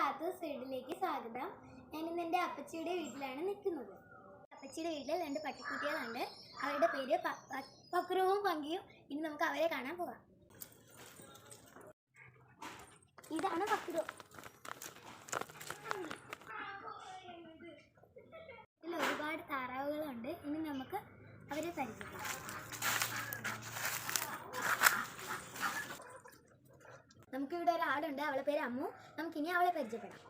പാത്തു സൈഡിലേക്ക് സ്വാഗതം. ഞാനിന്ന് എൻ്റെ അപ്പച്ചിയുടെ വീട്ടിലാണ് നിൽക്കുന്നത്. അപ്പച്ചിയുടെ വീട്ടിൽ 2 പട്ടിക്കുട്ടികളുണ്ട്. അവരുടെ പേര് പക്രുവും പങ്കിയും. ഇനി നമുക്ക് അവരെ കാണാൻ പോവാം. ഇതാണ് പക്രു. ഇതിൽ ഒരുപാട് താറാവുകളുണ്ട്. ഇനി നമുക്ക് അവരെ പരിചയപ്പെടാം. നമുക്കിവിടെ ഒരാളുണ്ട്, അവളെ പേര് അമ്മു. നമുക്കിനി അവളെ പരിചയപ്പെടാം.